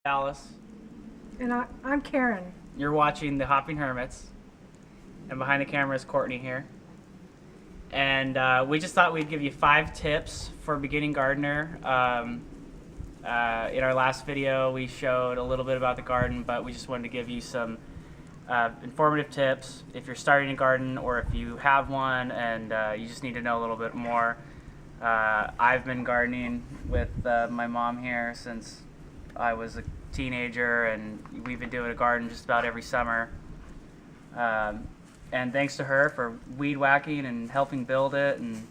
Alice. And I'm Karen. You're watching the Hopping Hermits, and behind the camera is Courtney here. And we just thought we'd give you 5 tips for a beginning gardener. In our last video, we showed a little bit about the garden, but we just wanted to give you some informative tips if you're starting a garden or if you have one and you just need to know a little bit more. I've been gardening with my mom here since I was a teenager, and we've been doing a garden just about every summer. And thanks to her for weed whacking and helping build it and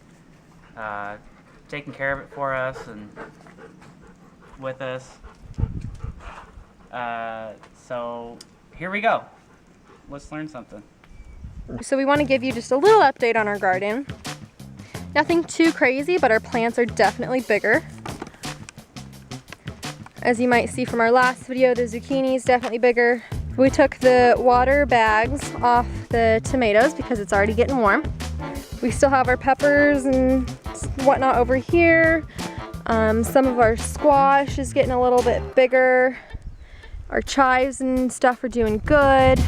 taking care of it for us and with us. So here we go. Let's learn something. So we want to give you just a little update on our garden. Nothing too crazy, but our plants are definitely bigger. As you might see from our last video, the zucchini is definitely bigger. We took the water bags off the tomatoes because it's already getting warm. We still have our peppers and whatnot over here. Some of our squash is getting a little bit bigger. Our chives and stuff are doing good.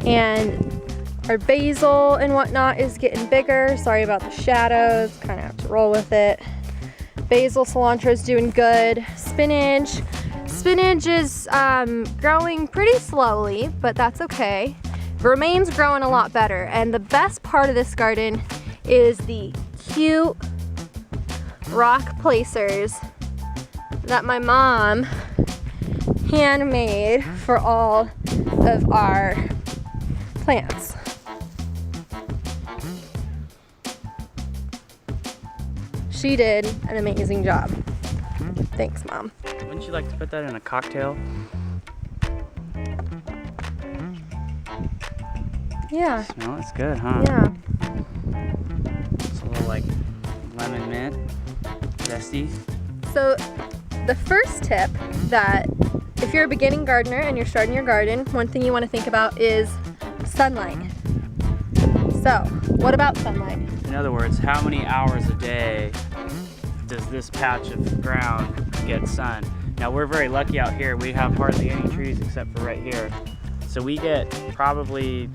And our basil and whatnot is getting bigger. Sorry about the shadows, kind of have to roll with it. Basil, cilantro is doing good. Spinach is growing pretty slowly, but that's okay. Romaine's growing a lot better. And the best part of this garden is the cute rock placers that my mom handmade for all of our plants. She did an amazing job. Thanks, Mom. Wouldn't you like to put that in a cocktail? Yeah. Smell it's good, huh? Yeah. It's a little like lemon mint, zesty. So the first tip that if you're a beginning gardener and you're starting your garden, one thing you want to think about is sunlight. So what about sunlight? In other words, how many hours a day does this patch of ground get sun? Now we're very lucky out here. We have hardly any trees except for right here. So we get probably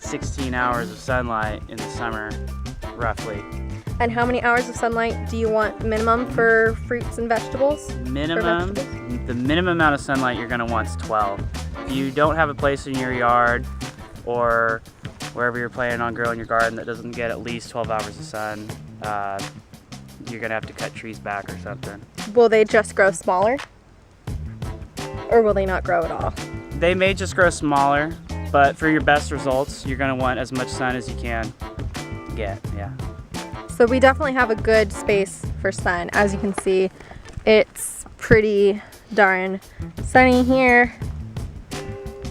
16 hours of sunlight in the summer, roughly. And how many hours of sunlight do you want minimum for fruits and vegetables? Minimum, the minimum amount of sunlight you're gonna want is 12. If you don't have a place in your yard or wherever you're planning on growing your garden that doesn't get at least 12 hours of sun, you're gonna have to cut trees back or something. Will they just grow smaller? Or will they not grow at all? They may just grow smaller, but for your best results, you're gonna want as much sun as you can get, yeah. So we definitely have a good space for sun. As you can see, it's pretty darn sunny here.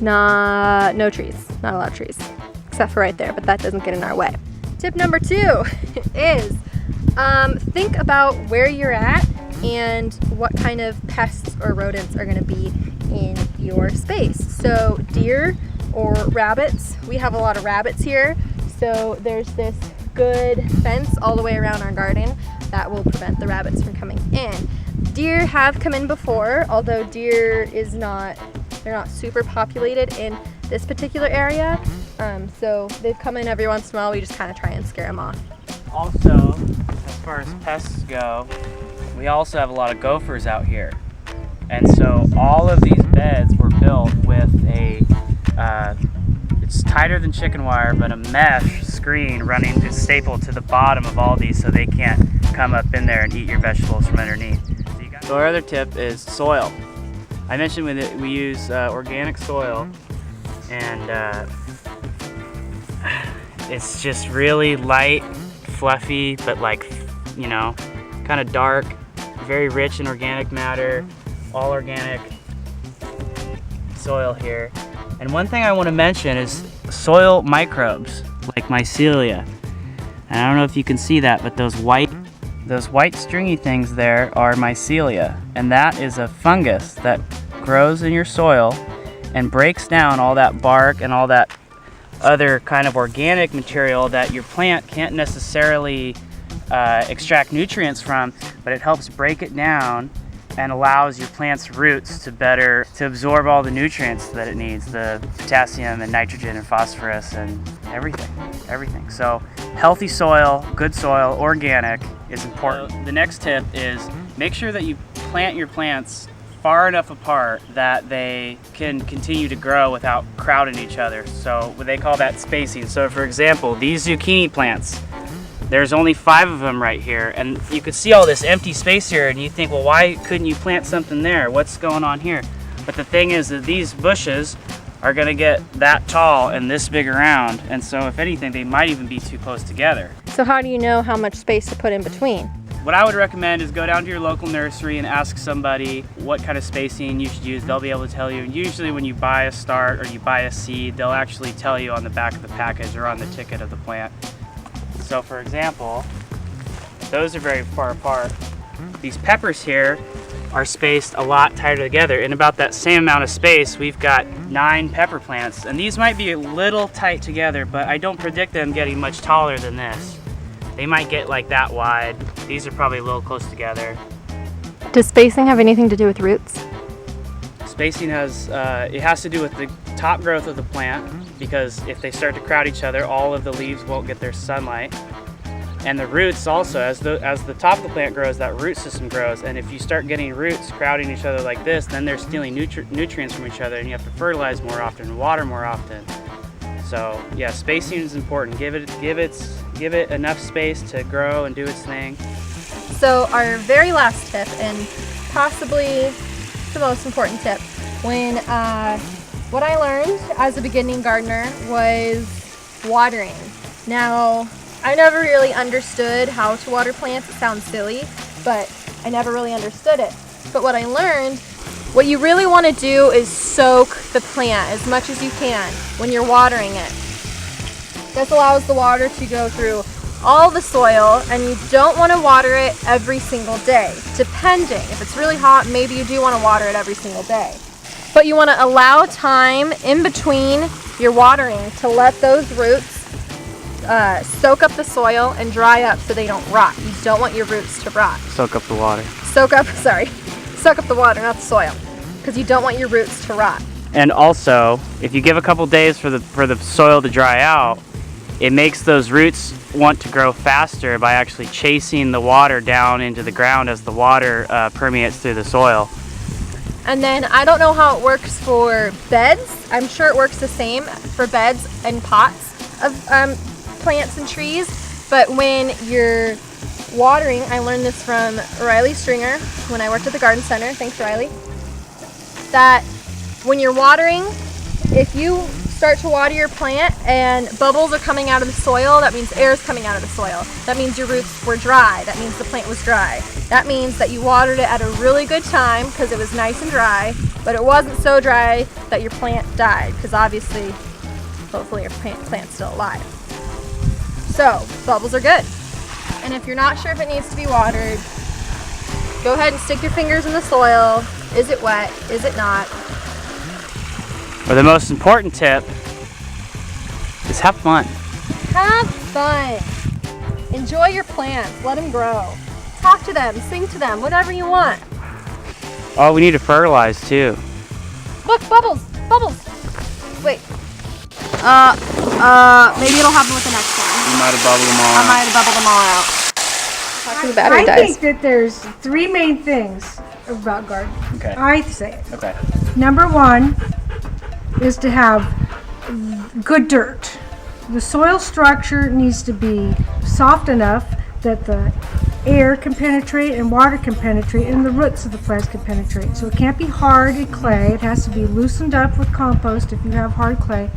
No trees, not a lot of trees, except for right there, but that doesn't get in our way. Tip number 2 is think about where you're at and what kind of pests or rodents are gonna be in your space. So deer or rabbits, we have a lot of rabbits here, so there's this good fence all the way around our garden that will prevent the rabbits from coming in. Deer have come in before, although deer they're not super populated in this particular area. So they've come in every once in a while. We just kind of try and scare them off. Also, as far as pests go, we also have a lot of gophers out here. And so all of these beds were built with it's tighter than chicken wire, but a mesh screen running to stapled to the bottom of all these so they can't come up in there and eat your vegetables from underneath. So our other tip is soil. I mentioned we use organic soil, and it's just really light, fluffy, but like, you know, kind of dark, very rich in organic matter, all organic soil here. And one thing I want to mention is soil microbes, like mycelia. And I don't know if you can see that, but those white Those white stringy things there are mycelia, and that is a fungus that grows in your soil and breaks down all that bark and all that other kind of organic material that your plant can't necessarily extract nutrients from, but it helps break it down and allows your plant's roots to absorb all the nutrients that it needs, the potassium and nitrogen and phosphorus and everything. So healthy soil, good soil, organic is important. So the next tip is make sure that you plant your plants far enough apart that they can continue to grow without crowding each other. So they call that spacing. So for example, these zucchini plants, there's only 5 of them right here, and you could see all this empty space here, and you think, well, why couldn't you plant something there? What's going on here? But the thing is that these bushes are gonna get that tall and this big around, and so if anything, they might even be too close together. So how do you know how much space to put in between? What I would recommend is go down to your local nursery and ask somebody what kind of spacing you should use. They'll be able to tell you. Usually when you buy a start or you buy a seed, they'll actually tell you on the back of the package or on the ticket of the plant. So for example, those are very far apart. These peppers here are spaced a lot tighter together. In about that same amount of space, we've got 9 pepper plants. And these might be a little tight together, but I don't predict them getting much taller than this. They might get like that wide. These are probably a little close together. Does spacing have anything to do with roots? Spacing has, it has to do with the top growth of the plant, because if they start to crowd each other, all of the leaves won't get their sunlight. And the roots also, as the top of the plant grows, that root system grows, and if you start getting roots crowding each other like this, then they're stealing nutrients from each other, and you have to fertilize more often, water more often. So yeah, spacing is important. Give it enough space to grow and do its thing. So our very last tip, and possibly the most important tip, when what I learned as a beginning gardener was watering. Now, I never really understood how to water plants. It sounds silly, but I never really understood it. But what I learned, what you really want to do is soak the plant as much as you can when you're watering it. This allows the water to go through all the soil, and you don't want to water it every single day. Depending, if it's really hot, maybe you do want to water it every single day. But you want to allow time in between your watering to let those roots soak up the soil and dry up so they don't rot. You don't want your roots to rot. Soak up the water. Soak up the water, not the soil, because you don't want your roots to rot. And also, if you give a couple days for the soil to dry out, it makes those roots want to grow faster by actually chasing the water down into the ground as the water permeates through the soil. And then I don't know how it works for beds. I'm sure it works the same for beds and pots of plants and trees. But when you're watering, I learned this from Riley Stringer when I worked at the garden center. Thanks, Riley. That when you're watering, if you start to water your plant and bubbles are coming out of the soil, that means air is coming out of the soil. That means your roots were dry. That means the plant was dry. That means that you watered it at a really good time because it was nice and dry, but it wasn't so dry that your plant died, because obviously, hopefully your plant's still alive. So, bubbles are good. And if you're not sure if it needs to be watered, go ahead and stick your fingers in the soil. Is it wet? Is it not? Or the most important tip is have fun. Have fun. Enjoy your plants. Let them grow. Talk to them. Sing to them. Whatever you want. Oh, we need to fertilize too. Look, bubbles. Bubbles. Wait. Maybe it'll happen with the next one. You might have bubbled them all out. I might have bubbled them all out. After the battery I dies. think that there's 3 main things about gardening. Okay. I say it. Okay. Number 1 is to have good dirt. The soil structure needs to be soft enough that the air can penetrate and water can penetrate and the roots of the plants can penetrate. So it can't be hard and clay. It has to be loosened up with compost if you have hard clay.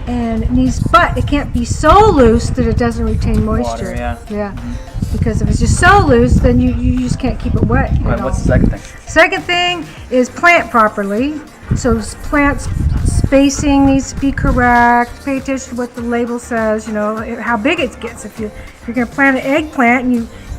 And but it can't be so loose that it doesn't retain moisture. Water, yeah. Because if it's just so loose, then you just can't keep it wet. Right, what's the second thing? Second thing is plant properly. So plant spacing needs to be correct. Pay attention to what the label says, you know, how big it gets. If you're going to plant an eggplant and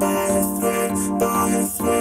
By a thread, by a thread.